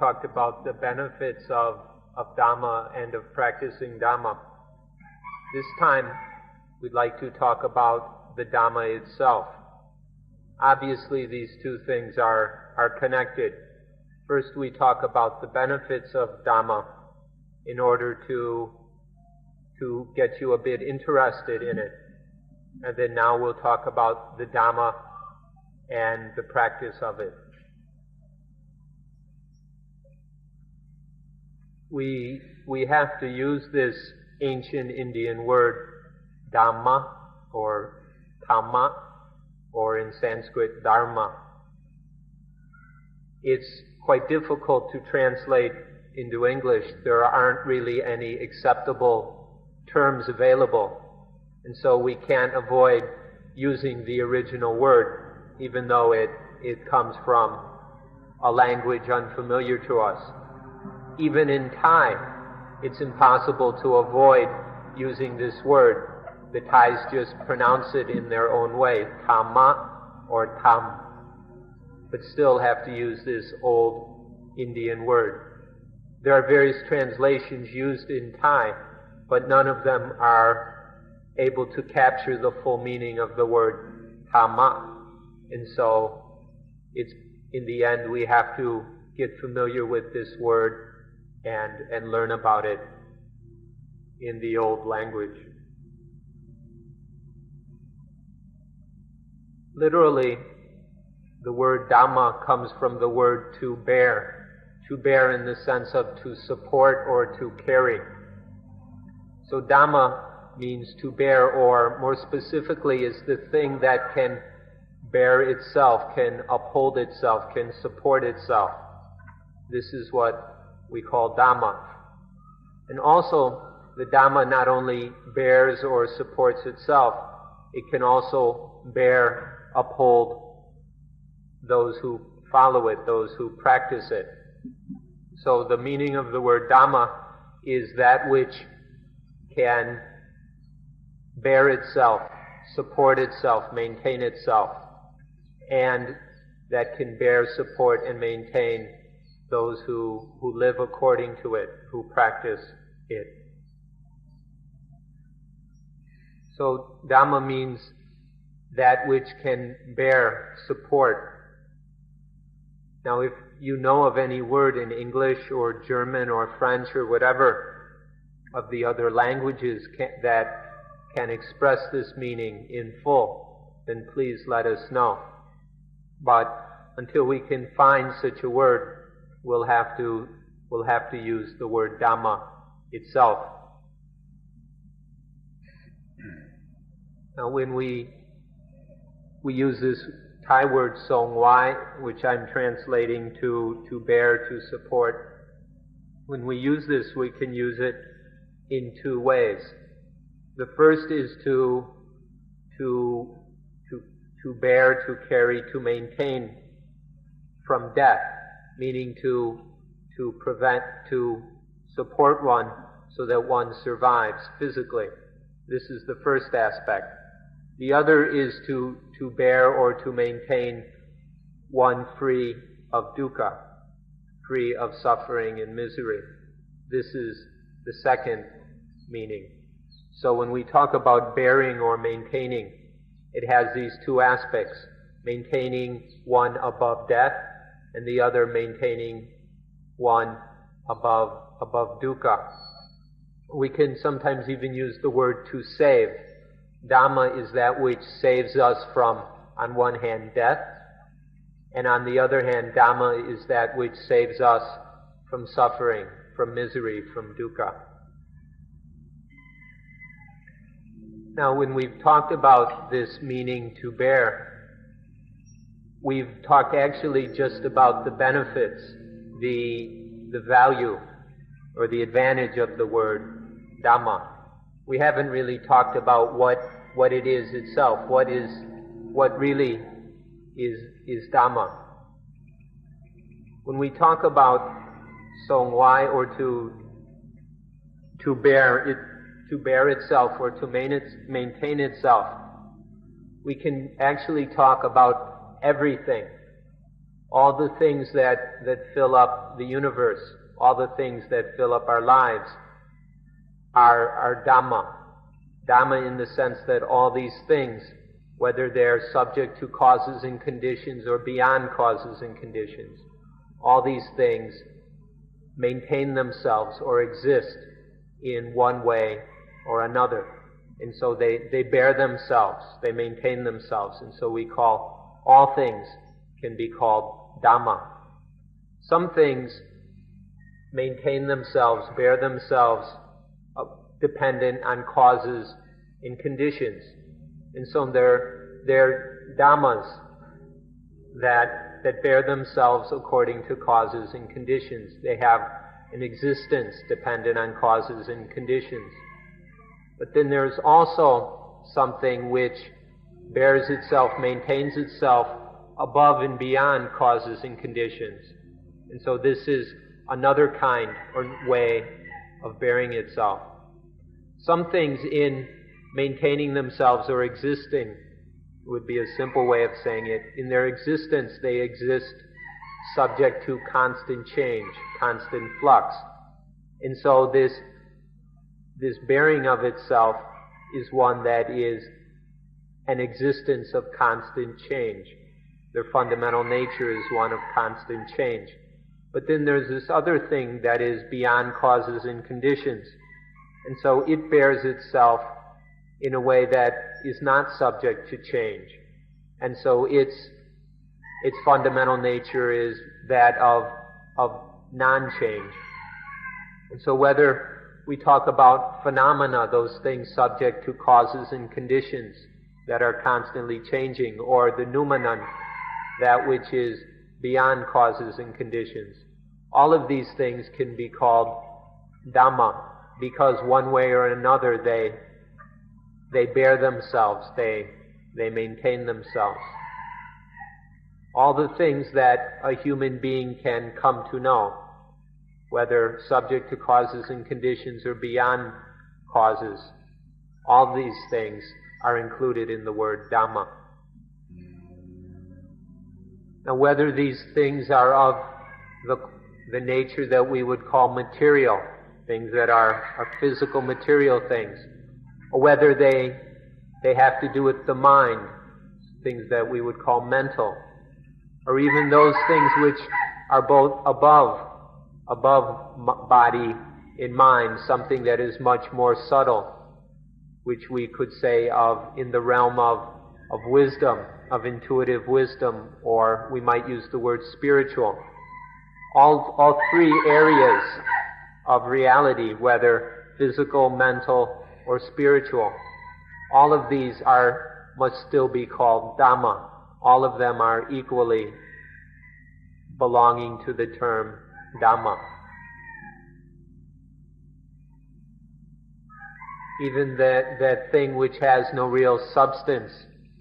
talked about the benefits of Dhamma and of practicing Dhamma. This time, we'd like to talk about the Dhamma itself. Obviously, these two things are connected. First, we talk about the benefits of Dhamma in order to get you a bit interested in it. And then now we'll talk about the Dhamma and the practice of it. We have to use this ancient Indian word Dhamma or Dhamma, or in Sanskrit Dharma. It's quite difficult to translate into English. There aren't really any acceptable terms available, and so we can't avoid using the original word, even though it comes from a language unfamiliar to us. Even in Thai, it's impossible to avoid using this word. The Thais just pronounce it in their own way, Dhamma or Tham, but still have to use this old Indian word. There are various translations used in Thai, but none of them are able to capture the full meaning of the word Dhamma. And so, in the end, we have to get familiar with this word and learn about it in the old language. Literally, the word Dhamma comes from the word to bear in the sense of to support or to carry. So Dhamma means to bear, or more specifically is the thing that can bear itself, can uphold itself, can support itself. This is what we call Dhamma. And also, the Dhamma not only bears or supports itself, it can also bear, uphold those who follow it, those who practice it. So the meaning of the word Dhamma is that which can bear itself, support itself, maintain itself, and that can bear, support, and maintain those who live according to it, who practice it. So Dhamma means that which can bear, support. Now, if you know of any word in English or German or French or whatever of the other languages that can express this meaning in full, then please let us know. But until we can find such a word, we'll have to use the word Dhamma itself. Now, when we use this Thai word Song Wai, which I'm translating to bear, to support, when we use this, we can use it in two ways. The first is to bear, to carry, to maintain from death, meaning to prevent, to support one so that one survives physically. This is the first aspect. The other is to bear or to maintain one free of dukkha, free of suffering and misery. This is the second meaning. So when we talk about bearing or maintaining, it has these two aspects: maintaining one above death, and the other maintaining one above dukkha. We can sometimes even use the word to save. Dhamma is that which saves us from, on one hand, death, and on the other hand, Dhamma is that which saves us from suffering, from misery, from dukkha. Now, when we've talked about this meaning to bear, we've talked actually just about the benefits, the value, or the advantage of the word Dhamma. We haven't really talked about what it is itself, what really is Dhamma. When we talk about Song Wai, or to bear itself or to maintain itself, we can actually talk about everything All the things that fill up the universe, all the things that fill up our lives are Dhamma. Dhamma in the sense that all these things, whether they're subject to causes and conditions or beyond causes and conditions, all these things maintain themselves or exist in one way or another. And so they bear themselves, they maintain themselves, and so we call all things can be called Dhamma. Some things maintain themselves, bear themselves, dependent on causes and conditions. And so they're Dhammas that bear themselves according to causes and conditions. They have an existence dependent on causes and conditions. But then there's also something which bears itself, maintains itself above and beyond causes and conditions. And so this is another kind or way of bearing itself. Some things in maintaining themselves or existing would be a simple way of saying it. In their existence, they exist subject to constant change, constant flux. And so this bearing of itself is one that is an existence of constant change. Their fundamental nature is one of constant change. But then there's this other thing that is beyond causes and conditions. And so it bears itself in a way that is not subject to change. And so its fundamental nature is that of non-change. And so whether we talk about phenomena, those things subject to causes and conditions that are constantly changing, or the noumenon, that which is beyond causes and conditions, all of these things can be called Dhamma, because one way or another they bear themselves, they maintain themselves. All the things that a human being can come to know, whether subject to causes and conditions or beyond causes, all these things are included in the word Dhamma. Now, whether these things are of the nature that we would call material, things that are physical material things, or whether they have to do with the mind, things that we would call mental, or even those things which are both above body and mind, something that is much more subtle, which we could say of in the realm of wisdom, of intuitive wisdom, or we might use the word spiritual. All three areas of reality, whether physical, mental, or spiritual, all of these must still be called Dhamma. All of them are equally belonging to the term Dhamma. Even that thing which has no real substance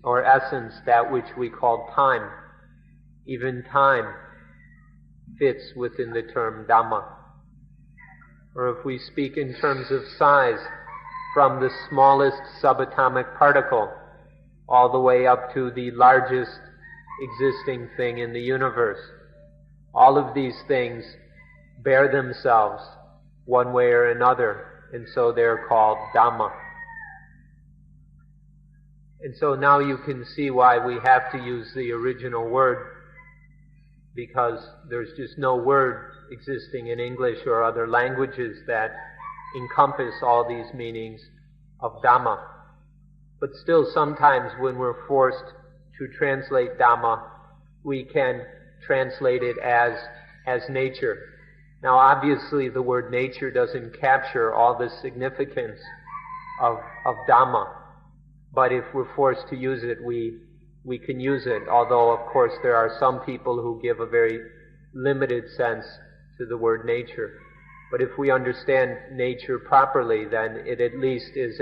or essence, that which we call time, even time fits within the term Dhamma. Or if we speak in terms of size, from the smallest subatomic particle all the way up to the largest existing thing in the universe, all of these things bear themselves one way or another, and so they're called Dhamma. And so now you can see why we have to use the original word, because there's just no word existing in English or other languages that encompass all these meanings of Dhamma. But still, sometimes when we're forced to translate Dhamma, we can translate it as nature. Now, obviously, the word nature doesn't capture all the significance of Dhamma, but if we're forced to use it, we can use it, although, of course, there are some people who give a very limited sense to the word nature. But if we understand nature properly, then it at least is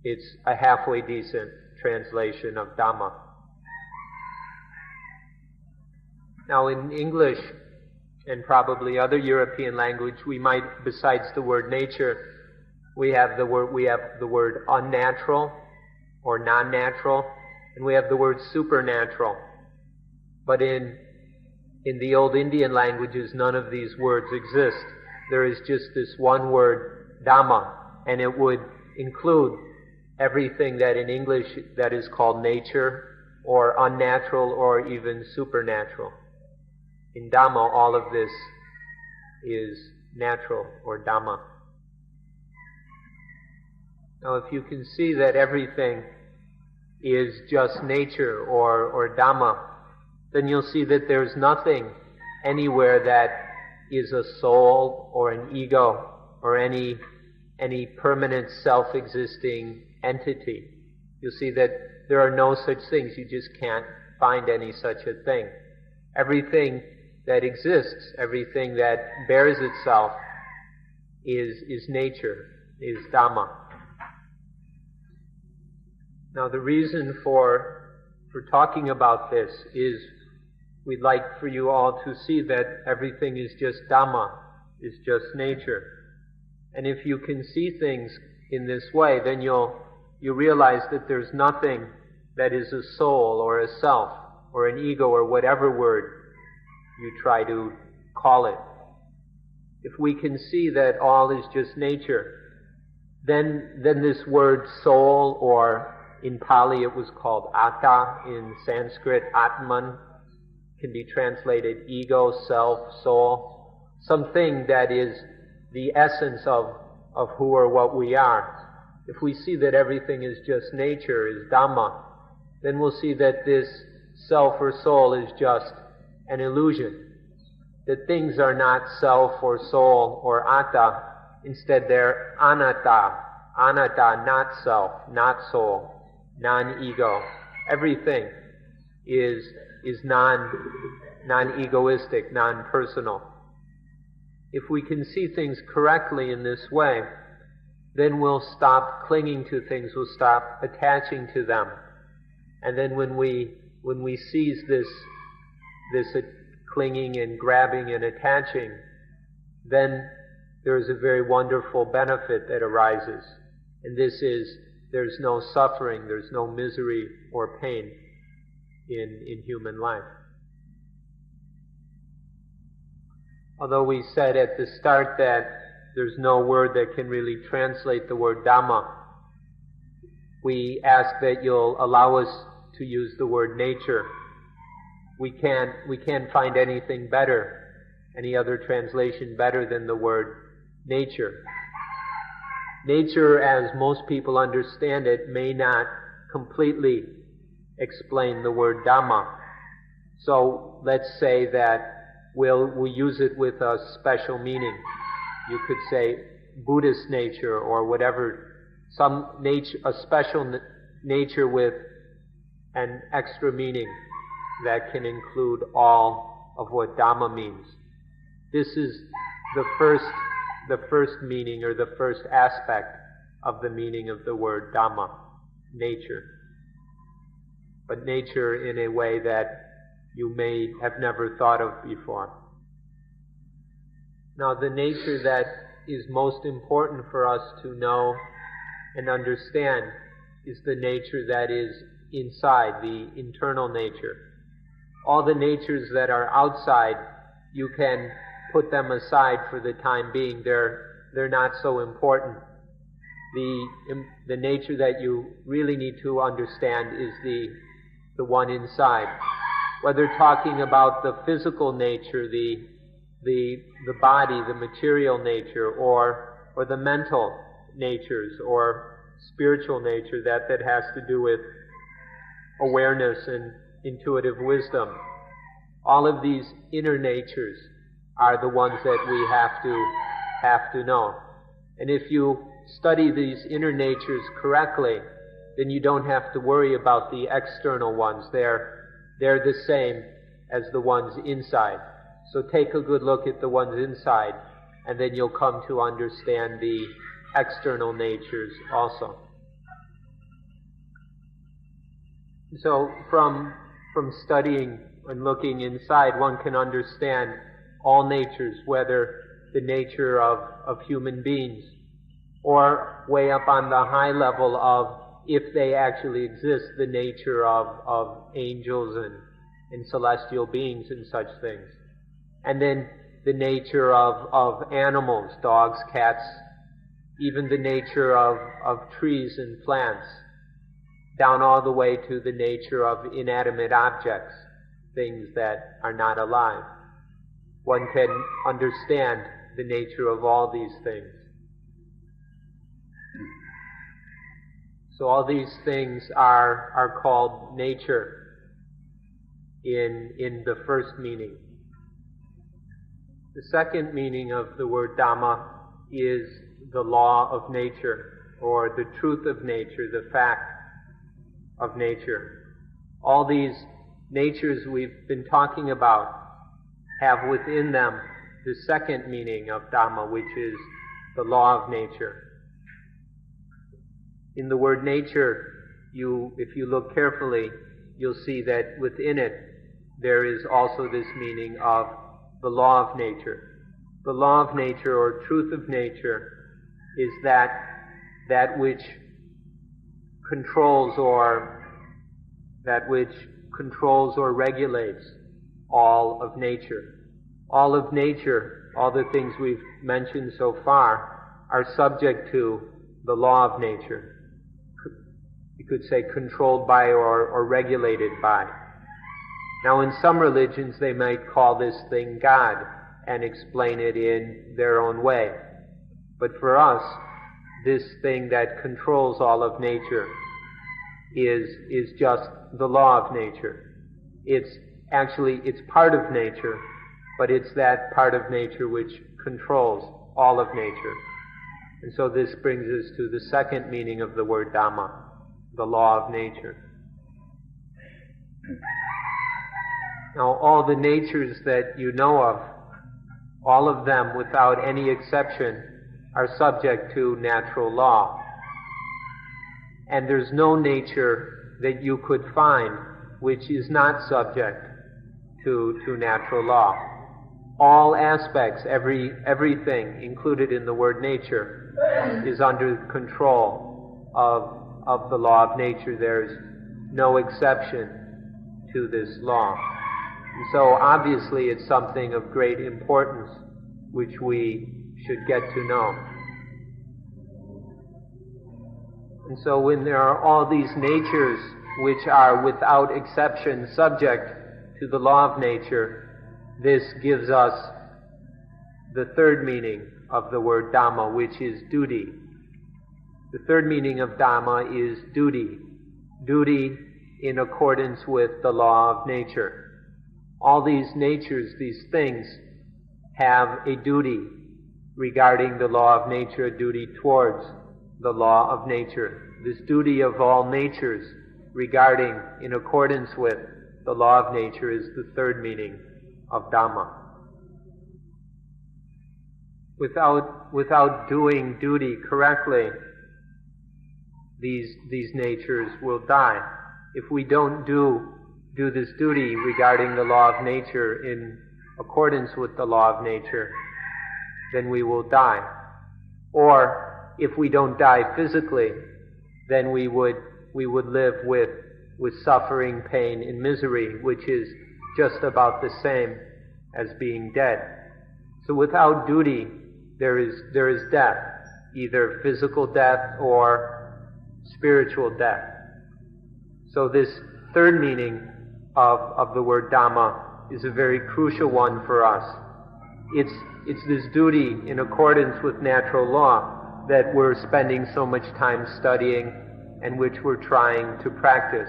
it's a halfway decent translation of Dhamma. Now, in English and probably other European language, we might, besides the word nature, we have the word unnatural or non-natural, and we have the word supernatural. But in the old Indian languages, none of these words exist. There is just this one word, Dhamma, and it would include everything that in English that is called nature, or unnatural, or even supernatural. In Dhamma, all of this is natural, or Dhamma. Now, if you can see that everything is just nature, or Dhamma, then you'll see that there's nothing anywhere that is a soul, or an ego, or any permanent self-existing entity. You'll see that there are no such things. You just can't find any such a thing. Everything that exists, everything that bears itself is nature, is Dhamma. Now the reason for talking about this is we'd like for you all to see that everything is just Dhamma, is just nature. And if you can see things in this way, then you realize that there's nothing that is a soul or a self or an ego or whatever word you try to call it. If we can see that all is just nature, then this word soul, or in Pali it was called atta, in Sanskrit atman, can be translated ego, self, soul, something that is the essence of who or what we are. If we see that everything is just nature, is Dhamma, then we'll see that this self or soul is just an illusion. That things are not self or soul or atta, instead they're anatta. Anatta, not self, not soul, non-ego. Everything is non-egoistic, non-personal. If we can see things correctly in this way, then we'll stop clinging to things, we'll stop attaching to them. And then when we seize this clinging and grabbing and attaching, then there is a very wonderful benefit that arises. And this is, there's no suffering, there's no misery or pain in human life. Although we said at the start that there's no word that can really translate the word Dhamma, we ask that you'll allow us to use the word nature. We can't find anything better, any other translation better than the word nature. Nature, as most people understand it, may not completely explain the word Dhamma. So let's say that we'll use it with a special meaning. You could say Buddhist nature or whatever, some nature, a special nature with an extra meaning that can include all of what Dhamma means. This is the first meaning, or the first aspect of the meaning of the word Dhamma, nature. But nature in a way that you may have never thought of before. Now, the nature that is most important for us to know and understand is the nature that is inside, the internal nature. All the natures that are outside, you can put them aside for the time being. They're not so important. The nature that you really need to understand is the one inside. Whether talking about the physical nature, the body, the material nature, or the mental natures, or spiritual nature that has to do with awareness and intuitive wisdom. All of these inner natures are the ones that we have to know. And if you study these inner natures correctly, then you don't have to worry about the external ones. They're the same as the ones inside. So take a good look at the ones inside, and then you'll come to understand the external natures also. So from studying and looking inside, one can understand all natures, whether the nature of human beings, or way up on the high level of, if they actually exist, the nature of angels and celestial beings and such things. And then the nature of animals, dogs, cats, even the nature of trees and plants, down all the way to the nature of inanimate objects, things that are not alive. One can understand the nature of all these things. So all these things are called nature in the first meaning. The second meaning of the word Dhamma is the law of nature, or the truth of nature, the fact of nature. All these natures we've been talking about have within them the second meaning of Dhamma, which is the law of nature. In the word nature, if you look carefully, you'll see that within it there is also this meaning of the law of nature. The law of nature, or truth of nature, is that which controls or regulates all of nature. All of nature, all the things we've mentioned so far, are subject to the law of nature. You could say controlled by or regulated by. Now in some religions they might call this thing God and explain it in their own way. But for us, this thing that controls all of nature is just the law of nature. It's part of nature, but it's that part of nature which controls all of nature. And so this brings us to the second meaning of the word Dhamma, the law of nature. Now, all the natures that you know of, all of them without any exception, are subject to natural law. And there's no nature that you could find which is not subject to natural law. All aspects, everything included in the word nature is under control of the law of nature. There's no exception to this law. And so obviously it's something of great importance which we should get to know. And so when there are all these natures which are without exception subject to the law of nature, this gives us the third meaning of the word Dhamma, which is duty. The third meaning of Dhamma is duty. Duty in accordance with the law of nature. All these natures, these things, have a duty regarding the law of nature, a duty towards the law of nature. This duty of all natures regarding, in accordance with the law of nature, is the third meaning of Dhamma. Without doing duty correctly, these natures will die. If we don't do this duty regarding the law of nature in accordance with the law of nature, then we will die. Or if we don't die physically, then we would live with suffering, pain, and misery, which is just about the same as being dead. So without duty, there is death, either physical death or spiritual death. So this third meaning of the word Dhamma is a very crucial one for us. It's this duty in accordance with natural law that we're spending so much time studying and which we're trying to practice.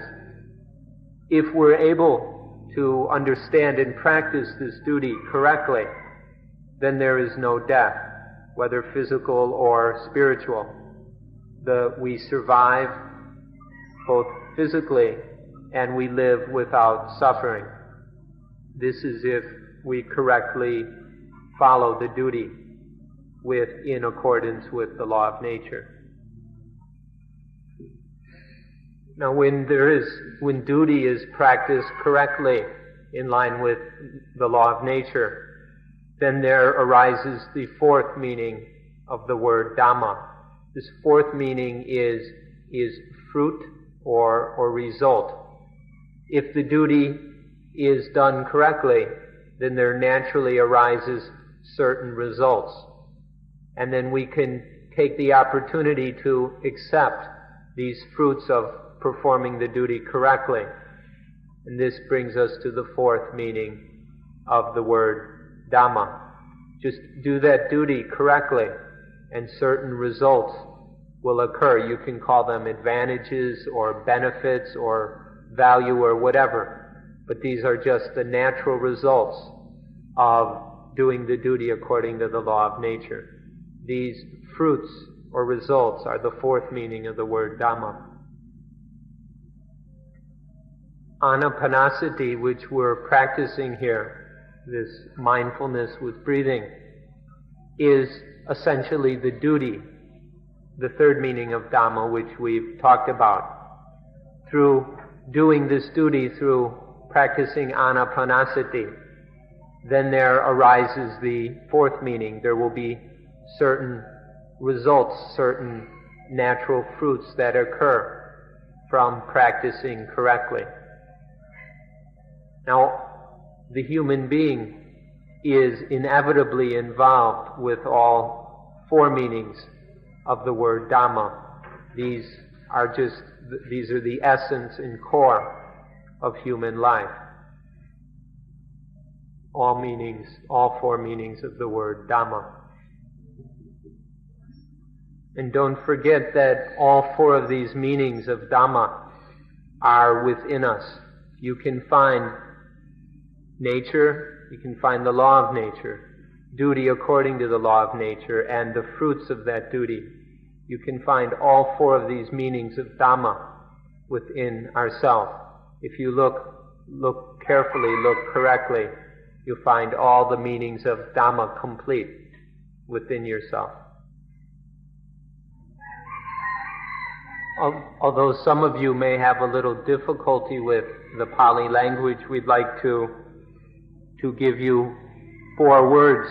If we're able to understand and practice this duty correctly, then there is no death, whether physical or spiritual. We survive both physically and we live without suffering. This is if we correctly follow the duty in accordance with the law of nature. Now when duty is practiced correctly in line with the law of nature, then there arises the fourth meaning of the word Dhamma. This fourth meaning is fruit or result. If the duty is done correctly, then there naturally arises certain results. And then we can take the opportunity to accept these fruits of performing the duty correctly. And this brings us to the fourth meaning of the word Dhamma. Just do that duty correctly, and certain results will occur. You can call them advantages or benefits or value or whatever, but these are just the natural results of doing the duty according to the law of nature. These fruits or results are the fourth meaning of the word Dhamma. Anapanasati, which we're practicing here, this mindfulness with breathing, is essentially the duty, the third meaning of Dhamma, which we've talked about. Through doing this duty, through practicing anapanasati, then there arises the fourth meaning. There will be certain results, certain natural fruits that occur from practicing correctly. Now, the human being is inevitably involved with all four meanings of the word Dhamma. These are the essence and core of human life. All four meanings of the word Dhamma. And don't forget that all four of these meanings of Dhamma are within us. You can find nature, you can find the law of nature, duty according to the law of nature, and the fruits of that duty. You can find all four of these meanings of Dhamma within ourselves. If you look carefully, look correctly, you'll find all the meanings of Dhamma complete within yourself. Although some of you may have a little difficulty with the Pali language, we'd like to give you 4 words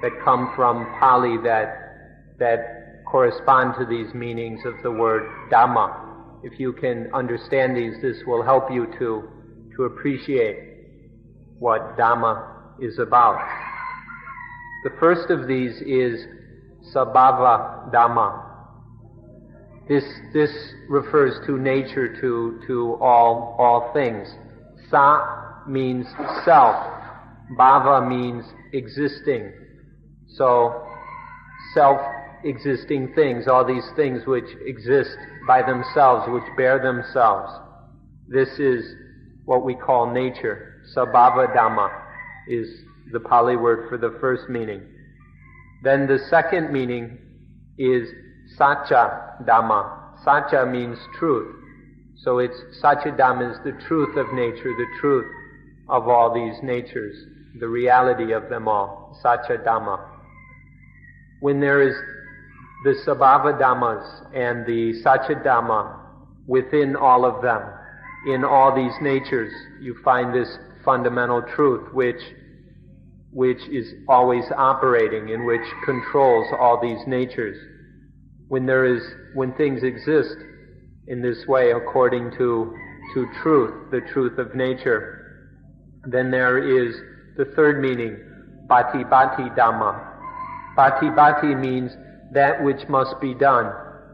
that come from Pali that correspond to these meanings of the word Dhamma. If you can understand these, this will help you to appreciate what Dhamma is about. The first of these is Sabhava Dhamma. This refers to nature, to all things. Sa means self. Bhava means existing. So, self-existing things, all these things which exist by themselves, which bear themselves. This is what we call nature. Sabhava Dhamma is the Pali word for the first meaning. Then the second meaning is Satcha Dhamma. Satcha means truth. So it's Satcha Dhamma is the truth of nature, the truth of all these natures, the reality of them all. Satcha Dhamma. When there is the Sabhava Dhammas and the Satcha Dhamma within all of them, in all these natures, you find this fundamental truth which is always operating and which controls all these natures. When things exist in this way according to truth, the truth of nature, then there is the third meaning, Patibhati Dhamma. Patibhati means that which must be done,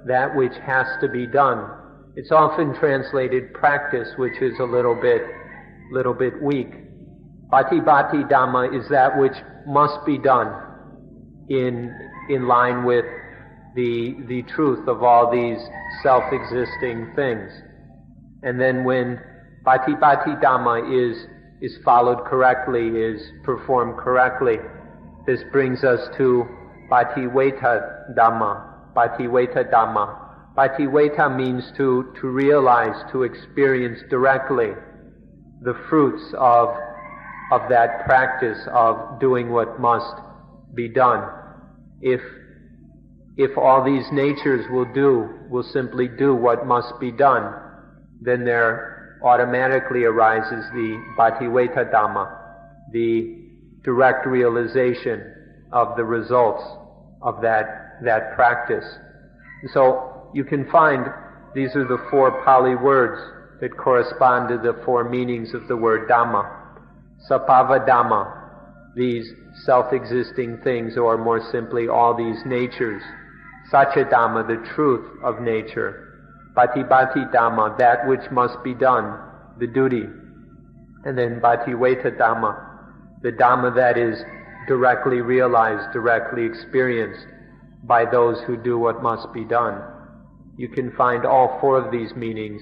that which has to be done. It's often translated practice, which is a little bit weak. Patibhati Dhamma is that which must be done in line with the truth of all these self-existing things. And then when Patibhati Dhamma is followed correctly, is performed correctly, this brings us to Pativeta Dhamma. Pativeta Dhamma. Pativeta means to realize, to experience directly the fruits of that practice of doing what must be done. If all these natures will simply do what must be done, then there automatically arises the Pativeta Dhamma, the direct realization of the results of that practice. So you can find these are the 4 Pali words that correspond to the four meanings of the word Dhamma. Sabhava Dhamma, these self-existing things, or more simply, all these natures. Satya Dhamma, the truth of nature. Patibhati Dhamma, that which must be done, the duty. And then Bhativeta Dhamma, the Dhamma that is directly realized, directly experienced by those who do what must be done. You can find all four of these meanings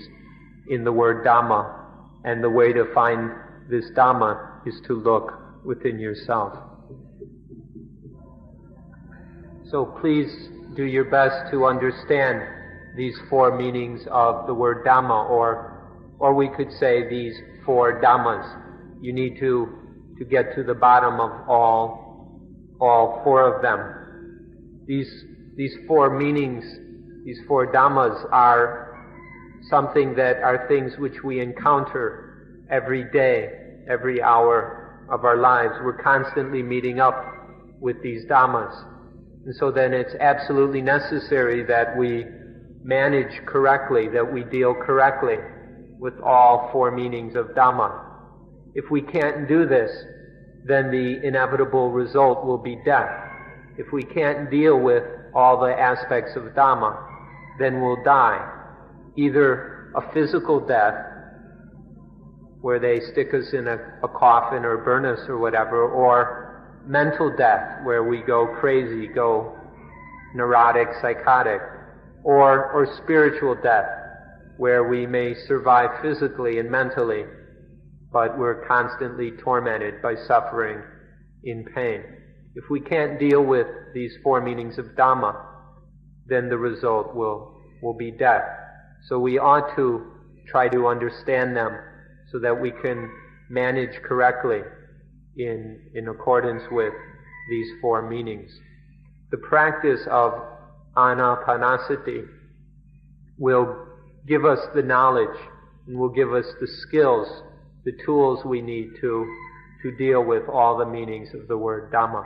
in the word Dhamma, and the way to find this Dhamma is to look within yourself. So please do your best to understand these four meanings of the word Dhamma, or we could say these four Dhammas. You need to get to the bottom of all four of them. These four meanings, these four Dhammas are something that are things which we encounter every day, every hour of our lives. We're constantly meeting up with these Dhammas. And so then it's absolutely necessary that we manage correctly, that we deal correctly with all four meanings of Dhamma. If we can't do this, then the inevitable result will be death. If we can't deal with all the aspects of Dhamma, then we'll die. Either a physical death, where they stick us in a coffin or burn us or whatever, or mental death, where we go crazy, go neurotic, psychotic, or spiritual death, where we may survive physically and mentally, but we're constantly tormented by suffering in pain. If we can't deal with these four meanings of Dhamma, then the result will be death. So we ought to try to understand them so that we can manage correctly in accordance with these four meanings. The practice of anapanasati will give us the knowledge and will give us the skills, the tools we need to deal with all the meanings of the word Dhamma.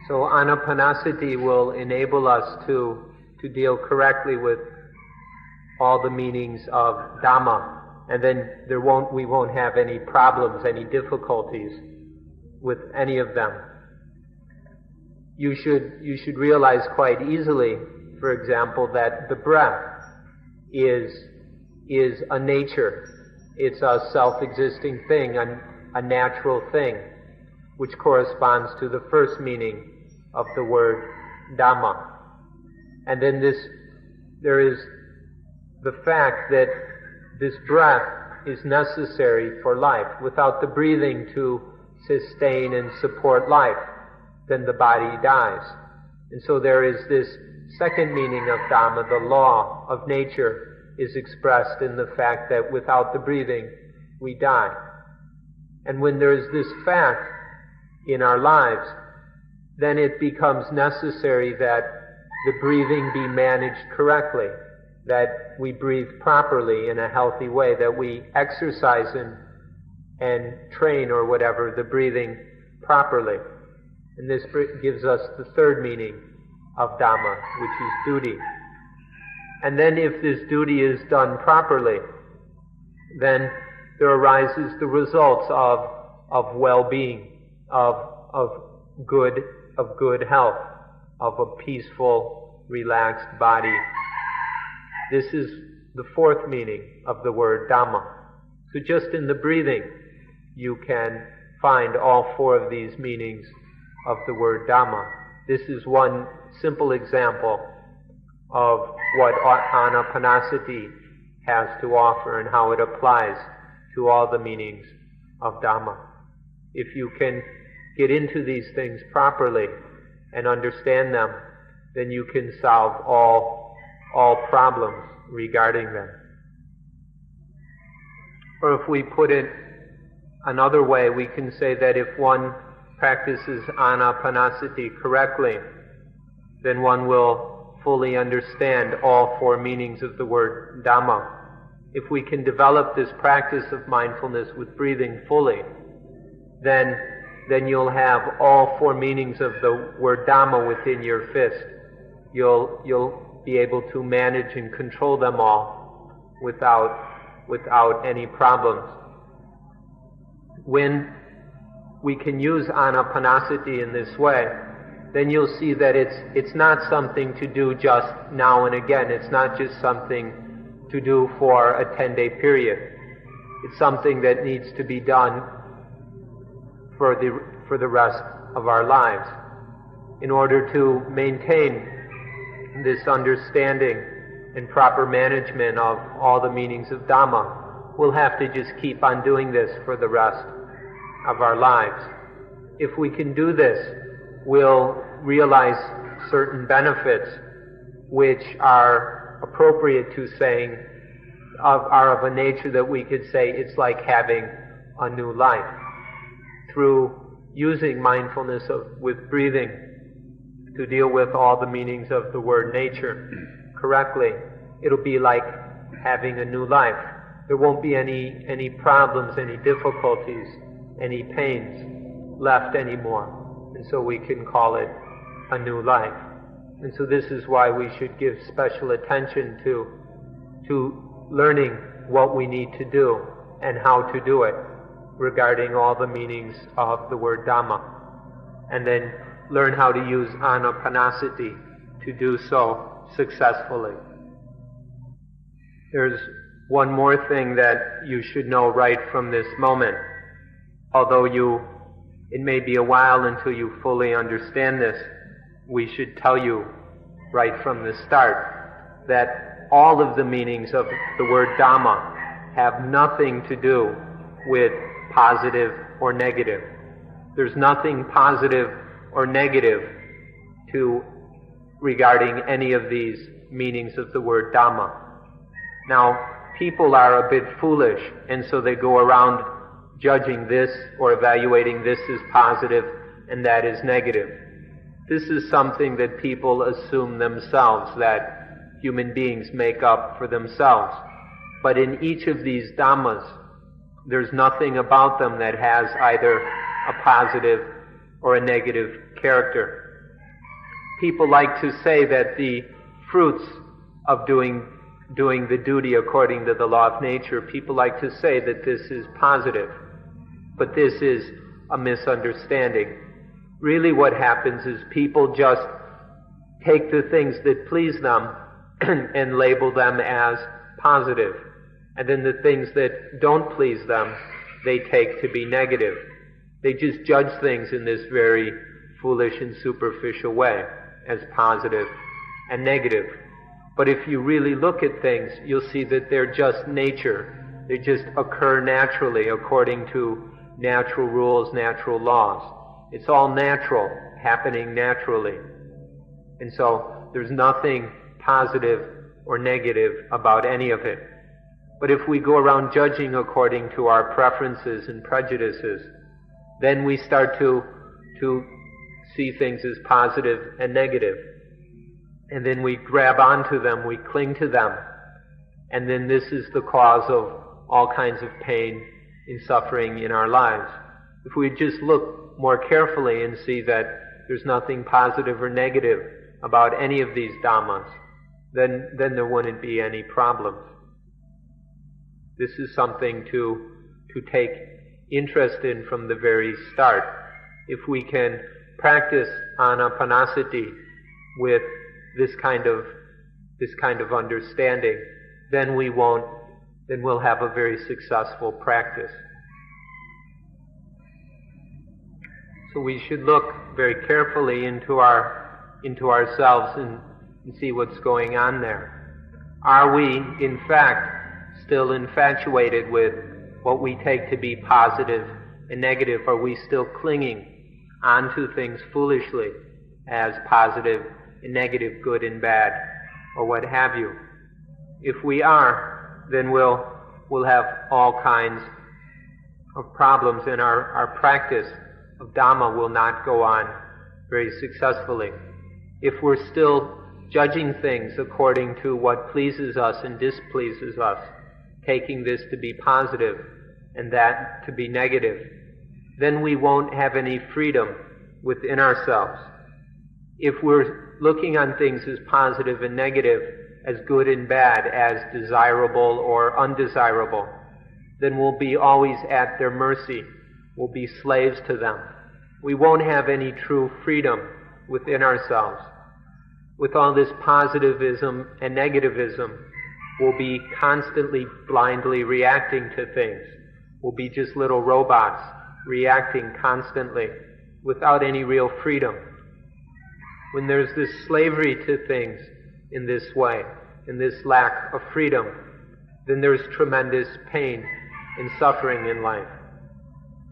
So anapanasati will enable us to deal correctly with all the meanings of Dhamma, and then we won't have any problems, any difficulties with any of them. You should realize quite easily, for example, that the breath is a nature. It's a self-existing thing, a natural thing, which corresponds to the first meaning of the word Dhamma. And then there is the fact that this breath is necessary for life. Without the breathing to sustain and support life, then the body dies. And so there is this second meaning of Dhamma, the law of nature, is expressed in the fact that without the breathing, we die. And when there is this fact in our lives, then it becomes necessary that the breathing be managed correctly, that we breathe properly in a healthy way, that we exercise and train or whatever the breathing properly. And this gives us the third meaning of Dhamma, which is duty. And then if this duty is done properly, then there arises the results of well-being, of good health, of a peaceful, relaxed body. This is the fourth meaning of the word Dhamma. So just in the breathing, you can find all four of these meanings of the word Dhamma. This is one simple example of what anapanasati has to offer and how it applies to all the meanings of Dhamma. If you can get into these things properly and understand them, then you can solve all problems regarding them. Or if we put it another way, we can say that if one practices anapanasati correctly, then one will fully understand all four meanings of the word Dhamma. If we can develop this practice of mindfulness with breathing fully, then you'll have all four meanings of the word Dhamma within your fist. You'll be able to manage and control them all without any problems. When we can use anapanasati in this way, then you'll see that it's not something to do just now and again. It's not just something to do for a 10-day period. It's something that needs to be done for the rest of our lives. In order to maintain this understanding and proper management of all the meanings of Dhamma, we'll have to just keep on doing this for the rest of our lives. If we can do this, we'll realize certain benefits which are appropriate to saying, are of a nature that we could say it's like having a new life. Through using mindfulness with breathing to deal with all the meanings of the word nature correctly, it'll be like having a new life. There won't be any problems, any difficulties, any pains left anymore. And so we can call it a new life. And so this is why we should give special attention to learning what we need to do and how to do it regarding all the meanings of the word Dhamma. And then learn how to use anapanasati to do so successfully. There's one more thing that you should know right from this moment. Although it may be a while until you fully understand this, we should tell you right from the start that all of the meanings of the word Dhamma have nothing to do with positive or negative. There's nothing positive or negative regarding any of these meanings of the word Dhamma. Now, people are a bit foolish, and so they go around judging this or evaluating this as positive and that is negative. This is something that people assume themselves, that human beings make up for themselves. But in each of these Dhammas, there's nothing about them that has either a positive or a negative character. People like to say that the fruits of doing the duty according to the law of nature, people like to say that this is positive. But this is a misunderstanding. Really what happens is people just take the things that please them and label them as positive. And then the things that don't please them, they take to be negative. They just judge things in this very foolish and superficial way as positive and negative. But if you really look at things, you'll see that they're just nature. They just occur naturally according to natural rules, natural laws. It's all natural, happening naturally. And so there's nothing positive or negative about any of it. But if we go around judging according to our preferences and prejudices, then we start to see things as positive and negative. And then we grab onto them, we cling to them. And then this is the cause of all kinds of pain and suffering in our lives. If we just look more carefully and see that there's nothing positive or negative about any of these Dhammas, then there wouldn't be any problems. This is something to take interest in from the very start. If we can practice anapanasati with this kind of understanding, then we'll have a very successful practice. So we should look very carefully into ourselves and see what's going on there. Are we, in fact, still infatuated with what we take to be positive and negative? Are we still clinging onto things foolishly as positive and negative, good and bad, or what have you? If we are, then we'll have all kinds of problems, and our practice of Dhamma will not go on very successfully. If we're still judging things according to what pleases us and displeases us, taking this to be positive and that to be negative, then we won't have any freedom within ourselves. If we're looking on things as positive and negative, as good and bad, as desirable or undesirable, then we'll be always at their mercy. We'll be slaves to them. We won't have any true freedom within ourselves. With all this positivism and negativism, we'll be constantly blindly reacting to things. We'll be just little robots reacting constantly without any real freedom. When there's this slavery to things in this way, in this lack of freedom, then there's tremendous pain and suffering in life.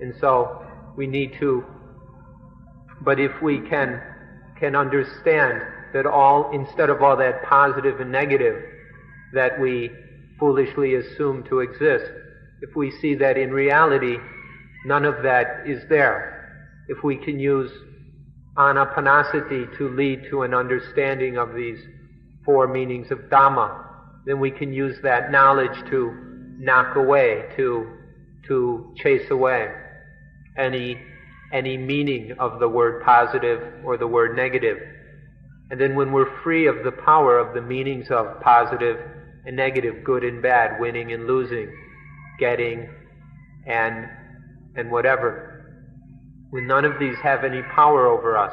And so we need to, but if we can understand that instead of all that positive and negative that we foolishly assume to exist, if we see that in reality none of that is there, if we can use anapanasati to lead to an understanding of these four meanings of Dhamma, then we can use that knowledge to knock away, to chase away any meaning of the word positive or the word negative. And then when we're free of the power of the meanings of positive and negative, good and bad, winning and losing, getting and whatever, when none of these have any power over us,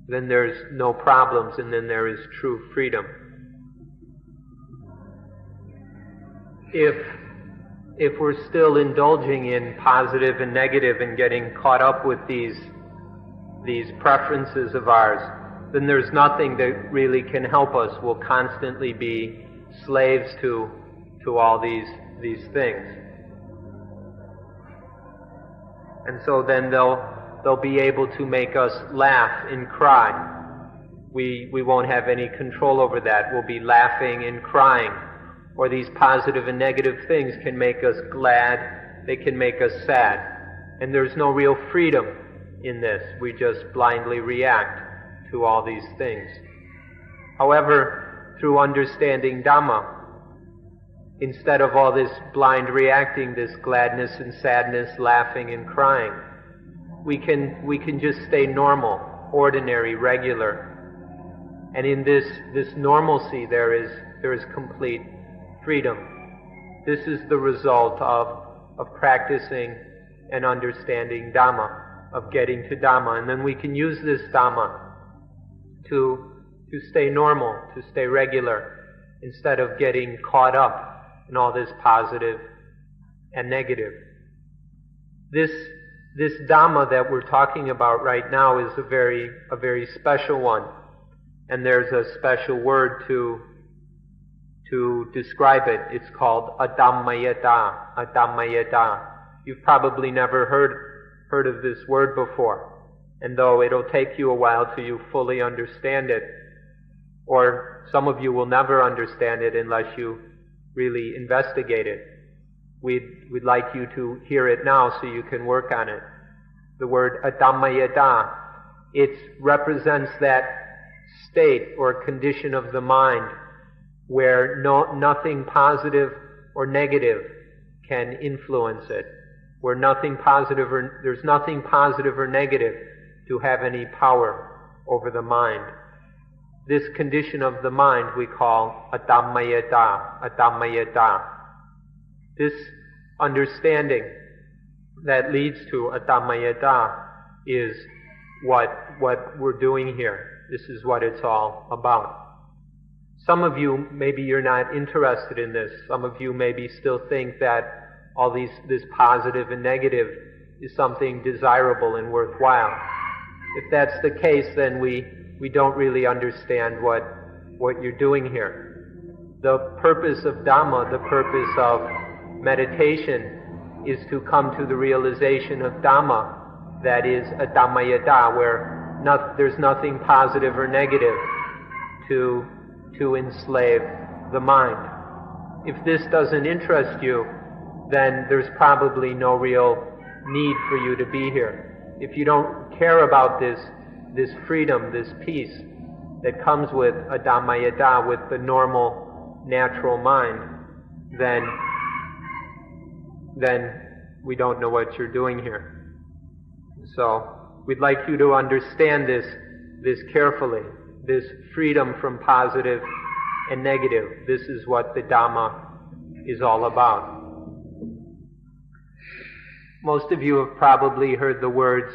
then there's no problems, and then there is true freedom. If we're still indulging in positive and negative and getting caught up with these preferences of ours, then there's nothing that really can help us. We'll constantly be slaves to all these things. And so then they'll be able to make us laugh and cry. We won't have any control over that. We'll be laughing and crying. Or these positive and negative things can make us glad, they can make us sad. And there's no real freedom in this. We just blindly react to all these things. However, through understanding Dhamma, instead of all this blind reacting, this gladness and sadness, laughing and crying, we can just stay normal, ordinary, regular. And in this normalcy there is complete freedom. This is the result of practicing and understanding Dhamma, of getting to Dhamma. And then we can use this Dhamma to stay normal, to stay regular, instead of getting caught up in all this positive and negative. This Dhamma that we're talking about right now is a very special one, and there's a special word to describe it. It's called adhammayata. Adhammayata. You've probably never heard of this word before, and though it'll take you a while till you fully understand it, or some of you will never understand it unless you really investigate it. We'd like you to hear it now so you can work on it. The word adhammayata, it represents that state or condition of the mind where nothing positive or negative can influence it, where there's nothing positive or negative to have any power over the mind. This condition of the mind we call adhammayata. Adhammayata. This understanding that leads to adhammayata is what we're doing here. This is what it's all about. Some of you, maybe you're not interested in this. Some of you maybe still think that all this positive and negative is something desirable and worthwhile. If that's the case, then we don't really understand what you're doing here. The purpose of Dhamma, the purpose of meditation, is to come to the realization of Dhamma, that is adhammayata, where there's nothing positive or negative to enslave the mind. If this doesn't interest you, then there's probably no real need for you to be here. If you don't care about this freedom, this peace that comes with adhammayata, with the normal, natural mind, then we don't know what you're doing here. So we'd like you to understand this carefully, this freedom from positive and negative. This is what the Dhamma is all about. Most of you have probably heard the words,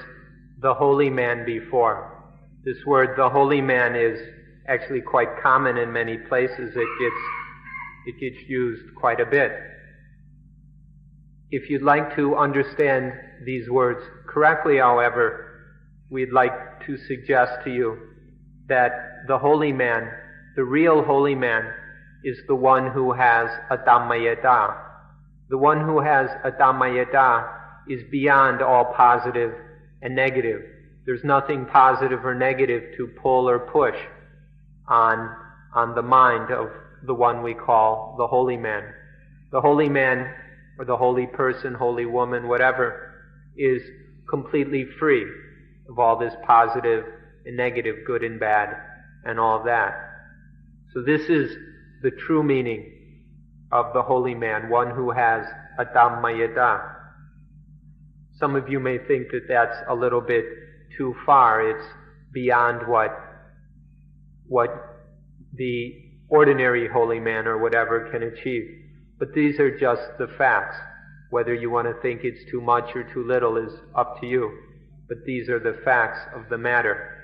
the holy man, before. This word, the holy man, is actually quite common in many places. It gets used quite a bit. If you'd like to understand these words correctly, however, we'd like to suggest to you that the holy man, the real holy man, is the one who has a Dhammayata. The one who has a Dhammayata is beyond all positive and negative. There's nothing positive or negative to pull or push on the mind of the one we call the holy man. The holy man, or the holy person, holy woman, whatever, is completely free of all this positive and negative, good and bad, and all of that. So this is the true meaning of the holy man, one who has a Dhammayata. Some of you may think that that's a little bit too far. It's beyond what the ordinary holy man or whatever can achieve. But these are just the facts. Whether you want to think it's too much or too little is up to you. But these are the facts of the matter.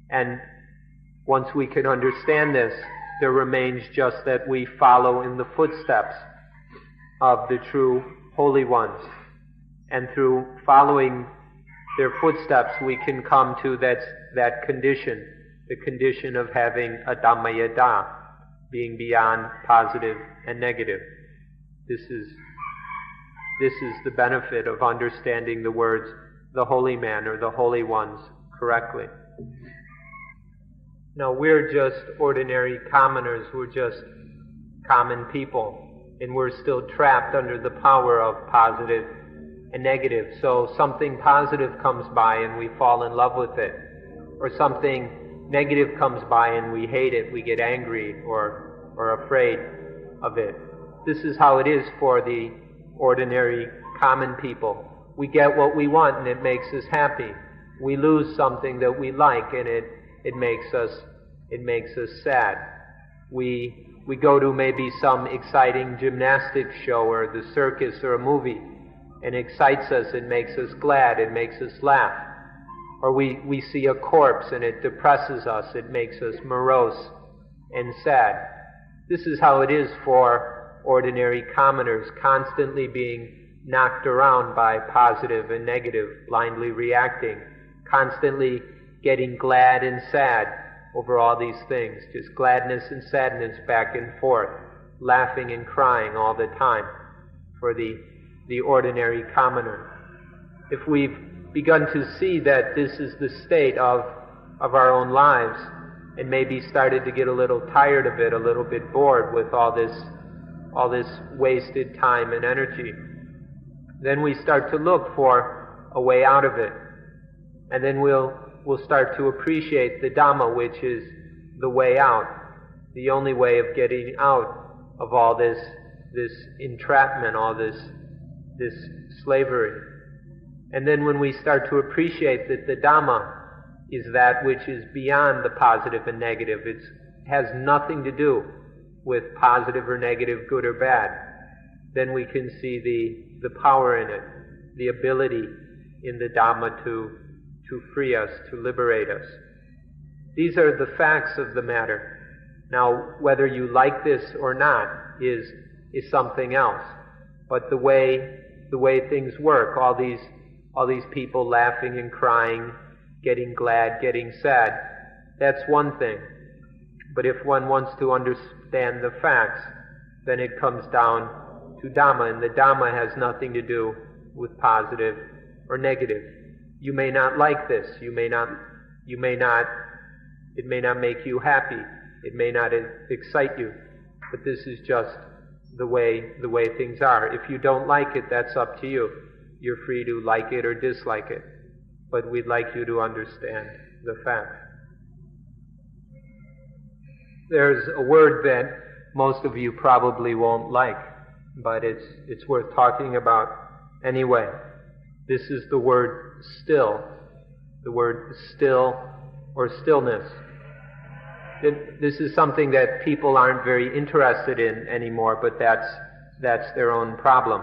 And once we can understand this, there remains just that we follow in the footsteps of the true holy ones. And through following their footsteps, we can come to that condition, the condition of having a Dhammayata, being beyond positive and negative. This is the benefit of understanding the words, the holy man or the holy ones, correctly. Now, we're just ordinary commoners, we're just common people, and we're still trapped under the power of positive and negative. So something positive comes by and we fall in love with it, or something negative comes by and we hate it, we get angry or afraid of it. This is how it is for the ordinary common people. We get what we want and it makes us happy. We lose something that we like and it makes us sad. We go to maybe some exciting gymnastics show or the circus or a movie, and it excites us, it makes us glad, it makes us laugh. Or we see a corpse and it depresses us, it makes us morose and sad. This is how it is for ordinary commoners, constantly being knocked around by positive and negative, blindly reacting, constantly getting glad and sad over all these things, just gladness and sadness back and forth, laughing and crying all the time for the ordinary commoner. If we've begun to see that this is the state of our own lives, and maybe started to get a little tired of it, a little bit bored with all this wasted time and energy, then we start to look for a way out of it. And then we'll start to appreciate the Dhamma, which is the way out, the only way of getting out of all this entrapment, all this slavery. And then when we start to appreciate that the Dhamma is that which is beyond the positive and negative, it has nothing to do with positive or negative, good or bad, then we can see the power in it, the ability in the Dhamma to free us, to liberate us. These are the facts of the matter. Now, whether you like this or not is something else. But the way things work, all these people laughing and crying, getting glad, getting sad, that's one thing. But if one wants to understand the facts, then it comes down to Dhamma, and the Dhamma has nothing to do with positive or negative. You may not like this, it may not make you happy, it may not excite you, but this is just the way things are. If you don't like it, that's up to you. You're free to like it or dislike it. But we'd like you to understand the fact. There's a word that most of you probably won't like, but it's worth talking about anyway. This is the word still. The word still or stillness. This is something that people aren't very interested in anymore, but that's their own problem.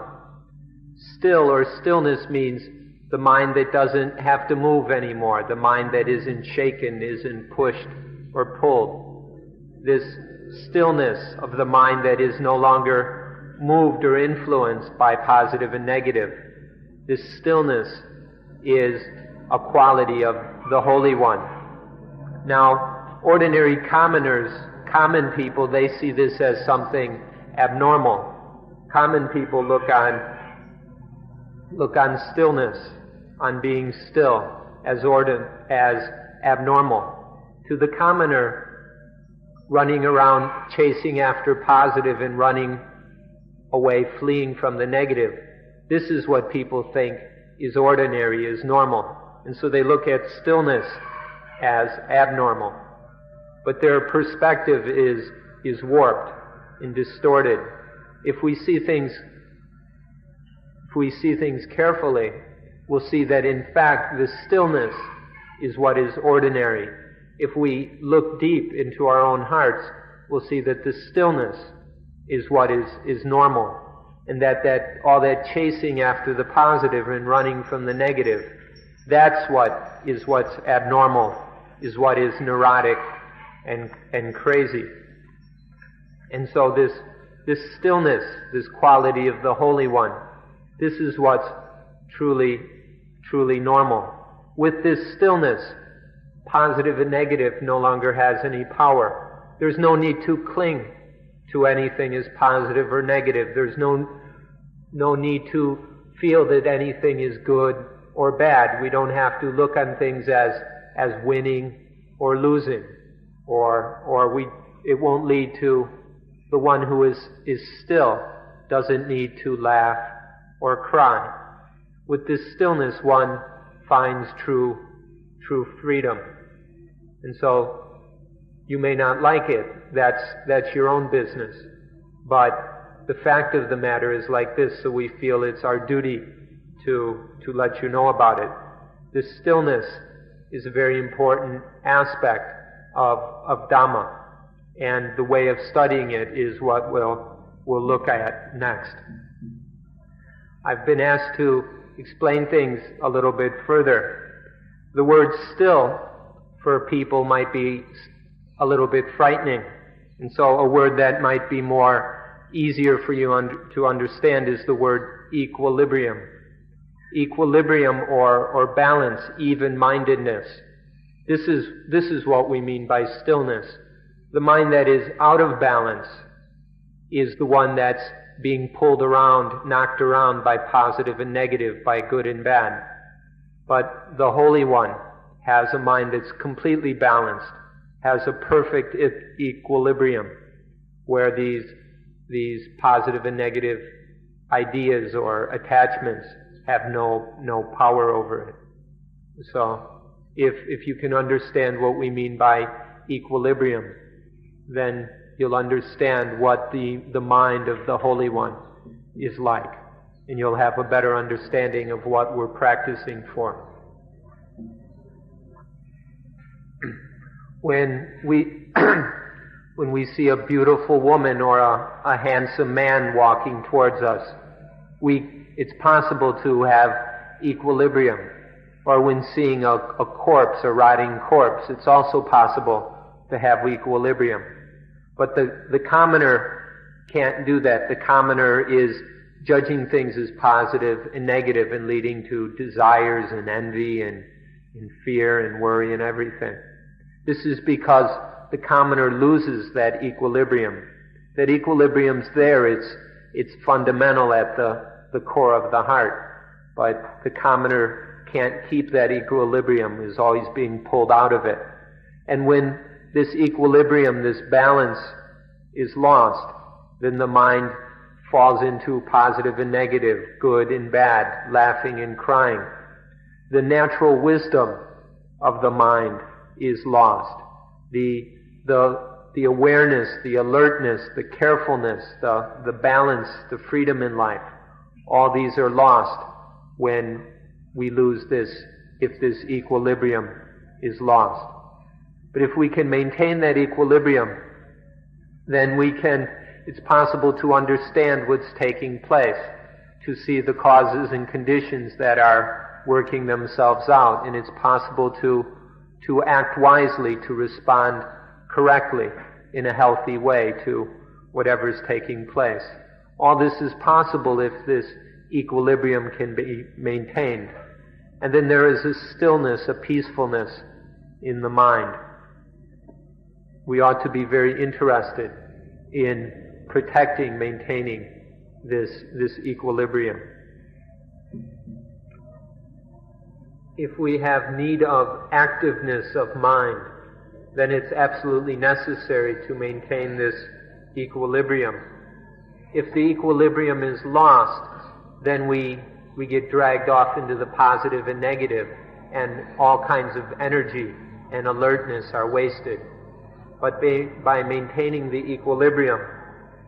Still or stillness means the mind that doesn't have to move anymore, the mind that isn't shaken, isn't pushed or pulled. This stillness of the mind that is no longer moved or influenced by positive and negative. This stillness is a quality of the Holy One. Now, ordinary common people, they see this as something abnormal. Common people look on stillness, on being still, as abnormal. To the commoner, running around chasing after positive and running away, fleeing from the negative, this is what people think is ordinary, is normal. And so they look at stillness as abnormal. But their perspective is warped and distorted. If we see things carefully, we'll see that in fact the stillness is what is ordinary. If we look deep into our own hearts, we'll see that the stillness is what is normal, and that all that chasing after the positive and running from the negative, that's what's abnormal, is what is neurotic and crazy. And so this stillness, this quality of the Holy One, this is what's truly normal. With this stillness, positive and negative no longer has any power. There's no need to cling to anything as positive or negative. There's no need to feel that anything is good or bad. We don't have to look on things as winning or losing, it won't lead to the one who is still doesn't need to laugh or cry. With this stillness, one finds true freedom. And so you may not like it. That's your own business. But the fact of the matter is like this, so we feel it's our duty to let you know about it. This stillness is a very important aspect of Dhamma, and the way of studying it is what we'll look at next. I've been asked to explain things a little bit further. The word still for people might be a little bit frightening, and so a word that might be more easier for you to understand is the word equilibrium. Equilibrium or balance, even-mindedness. This is what we mean by stillness. The mind that is out of balance is the one that's being pulled around, knocked around by positive and negative, by good and bad. But the Holy One has a mind that's completely balanced, has a perfect equilibrium, where these positive and negative ideas or attachments have no power over it. So, if you can understand what we mean by equilibrium, then you'll understand what the mind of the Holy One is like, and you'll have a better understanding of what we're practicing for. When we see a beautiful woman or a handsome man walking towards us, it's possible to have equilibrium. Or when seeing a corpse, a rotting corpse, it's also possible to have equilibrium. But the commoner can't do that. The commoner is judging things as positive and negative and leading to desires and envy and fear and worry and everything. This is because the commoner loses that equilibrium. That equilibrium's there, it's fundamental at the core of the heart. But the commoner can't keep that equilibrium, is always being pulled out of it. And when this equilibrium, this balance is lost, then the mind falls into positive and negative, good and bad, laughing and crying. The natural wisdom of the mind is lost. The awareness, the alertness, the carefulness, the balance, the freedom in life, all these are lost when we lose this, if this equilibrium is lost. But if we can maintain that equilibrium, then it's possible to understand what's taking place, to see the causes and conditions that are working themselves out, and it's possible to act wisely, to respond correctly in a healthy way to whatever's taking place. All this is possible if this equilibrium can be maintained. And then there is a stillness, a peacefulness in the mind. We ought to be very interested in protecting, maintaining this equilibrium. If we have need of activeness of mind, then it's absolutely necessary to maintain this equilibrium. If the equilibrium is lost, then we get dragged off into the positive and negative, and all kinds of energy and alertness are wasted. But by maintaining the equilibrium,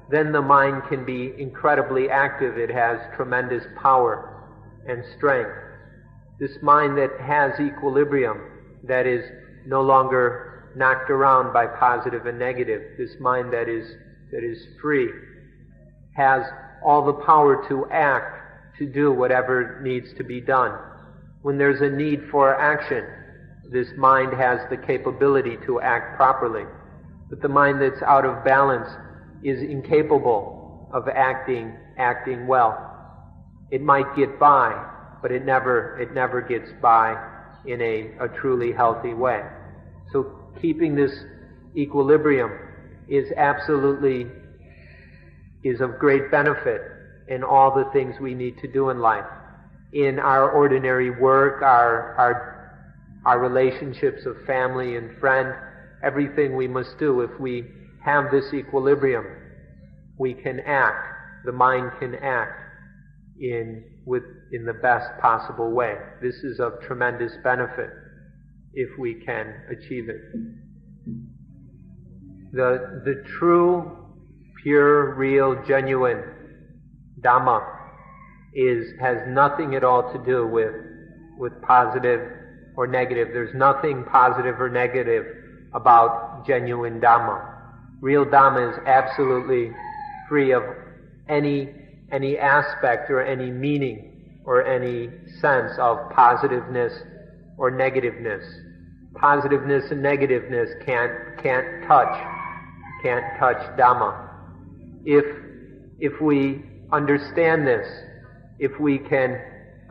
then the mind can be incredibly active. It has tremendous power and strength. This mind that has equilibrium, that is no longer knocked around by positive and negative, this mind that is free, has all the power to act, to do whatever needs to be done. When there's a need for action, this mind has the capability to act properly. But the mind that's out of balance is incapable of acting well. It might get by, but it never gets by in a truly healthy way. So keeping this equilibrium is of great benefit in all the things we need to do in life. In our ordinary work, our relationships of family and friend, everything we must do. If we have this equilibrium, we can act. The mind can act in the best possible way. This is of tremendous benefit if we can achieve it. The true, pure, real, genuine Dhamma has nothing at all to do with positive or negative. There's nothing positive or negative about genuine Dhamma. Real Dhamma is absolutely free of any aspect or any meaning or any sense of positiveness or negativeness. Positiveness and negativeness can't touch Dhamma. If we understand this, if we can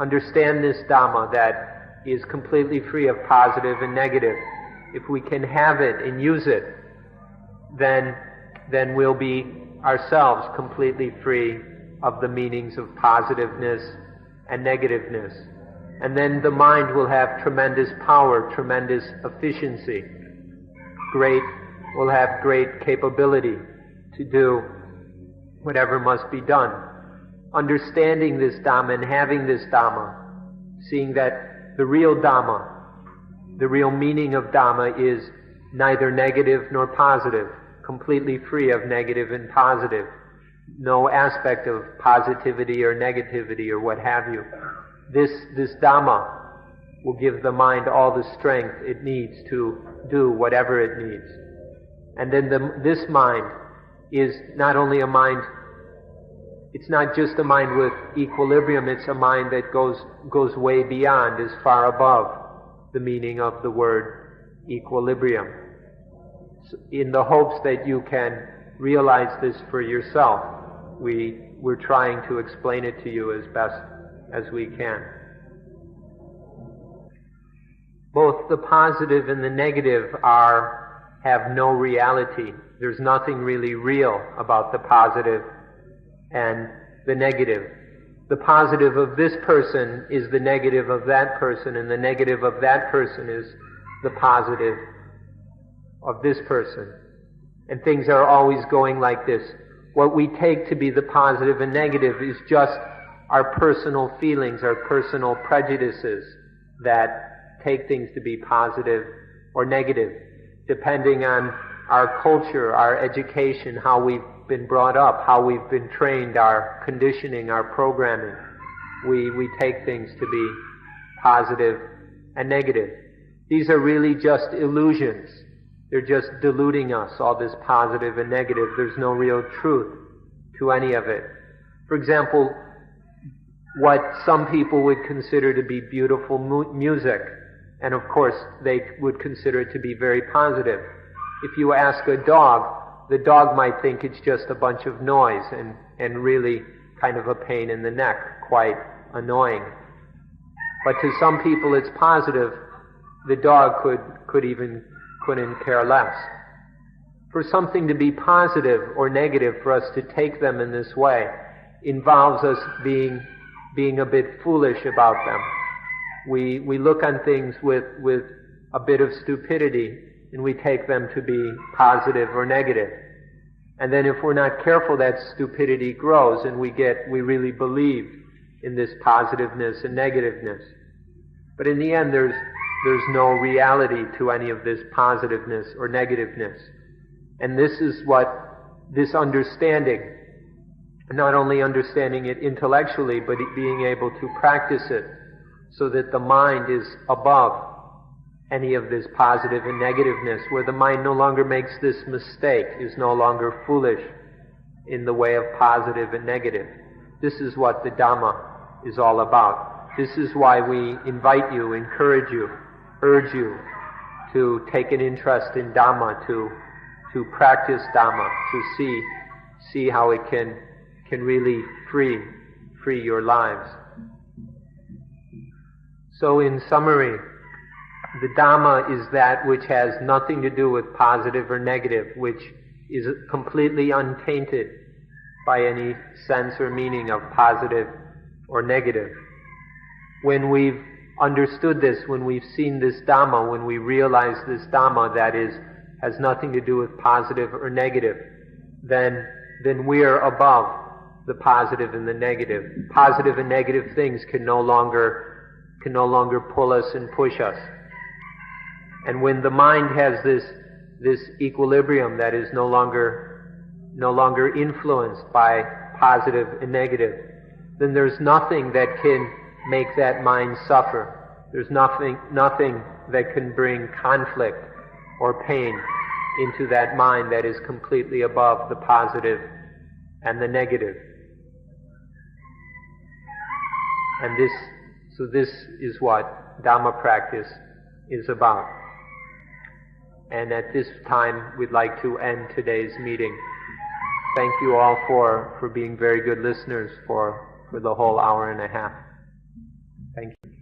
understand this Dhamma that is completely free of positive and negative, if we can have it and use it, then we'll be ourselves completely free of the meanings of positiveness and negativeness. And then the mind will have tremendous power, tremendous efficiency, will have great capability to do whatever must be done. Understanding this Dhamma and having this Dhamma, seeing that the real Dhamma, the real meaning of Dhamma is neither negative nor positive, completely free of negative and positive, no aspect of positivity or negativity or what have you. This Dhamma will give the mind all the strength it needs to do whatever it needs. And then this mind is not only a mind, it's not just a mind with equilibrium, it's a mind that goes way beyond, is far above the meaning of the word equilibrium. In the hopes that you can realize this for yourself, we're trying to explain it to you as best as we can. Both the positive and the negative have no reality. There's nothing really real about the positive and the negative. The positive of this person is the negative of that person, and the negative of that person is the positive of this person. And things are always going like this. What we take to be the positive and negative is just our personal feelings, our personal prejudices that take things to be positive or negative, depending on our culture, our education, how we've been brought up, how we've been trained, our conditioning, our programming. We take things to be positive and negative. These are really just illusions. They're just deluding us, all this positive and negative. There's no real truth to any of it. For example, what some people would consider to be beautiful music, and of course they would consider it to be very positive. If you ask a dog, the dog might think it's just a bunch of noise and really kind of a pain in the neck, quite annoying. But to some people it's positive. The dog couldn't care less. For something to be positive or negative, for us to take them in this way, involves us being a bit foolish about them. We look on things with a bit of stupidity, and we take them to be positive or negative. And then if we're not careful, that stupidity grows, and we really believe in this positiveness and negativeness. But in the end, there's no reality to any of this positiveness or negativeness. And this is what this understanding, not only understanding it intellectually, but being able to practice it so that the mind is above any of this positive and negativeness, where the mind no longer makes this mistake, is no longer foolish in the way of positive and negative. This is what the Dhamma is all about. This is why we invite you, encourage you, urge you to take an interest in Dhamma, to practice Dhamma, to see how it can really free your lives. So in summary, the Dhamma is that which has nothing to do with positive or negative, which is completely untainted by any sense or meaning of positive or negative. When we've understood this, when we've seen this Dhamma, when we realize this Dhamma that has nothing to do with positive or negative, then we're above the positive and the negative. Positive and negative things can no longer pull us and push us. And when the mind has this equilibrium that is no longer influenced by positive and negative, then there's nothing that can make that mind suffer. There's nothing that can bring conflict or pain into that mind that is completely above the positive and the negative. And this is what Dhamma practice is about. And at this time, we'd like to end today's meeting. Thank you all for being very good listeners for the whole hour and a half. Thank you.